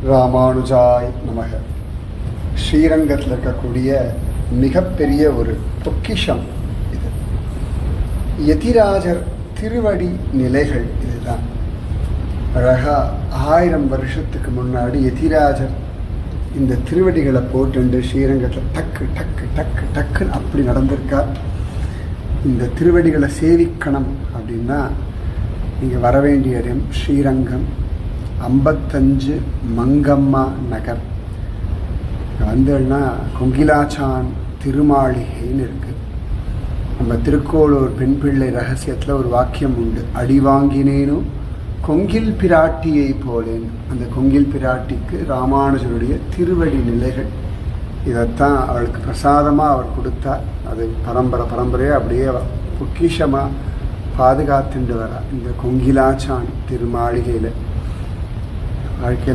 ராமானுஜாய் நமக. ஸ்ரீரங்கத்தில் இருக்கக்கூடிய மிகப்பெரிய ஒரு பொக்கிஷம் இது. யதிராஜர் திருவடி நிலைகள் இதுதான். அழகா 1000 வருஷத்துக்கு முன்னாடி யதிராஜர் இந்த திருவடிகளை போட்டு ஸ்ரீரங்கத்தில் டக்கு டக்கு டக்கு டக்குன்னு அப்படி நடந்திருக்கார். இந்த திருவடிகளை சேவிக்கணும் அப்படின்னா நீங்கள் வர வேண்டிய இடம் ஸ்ரீரங்கம் 55 மங்கம்மா நகர். வந்தேன்னா கொங்கிலாச்சான் திருமாளிகைன்னு இருக்கு. நம்ம திருக்கோளூர் பெண் பிள்ளை ரகசியத்தில் ஒரு வாக்கியம் உண்டு, அடி வாங்கினேனும் கொங்கில் பிராட்டியை போலேன்னு. அந்த கொங்கில் பிராட்டிக்கு ராமானுஜருடைய திருவடி நிலைகள். இதைத்தான் அவளுக்கு பிரசாதமாக அவர் கொடுத்தார். அது பரம்பரையாக அப்படியே பொக்கிஷமாக பாதுகாத்துட்டு வர இந்த கொங்கிலாச்சான் திருமாளிகையில் வாழ்க்கையில்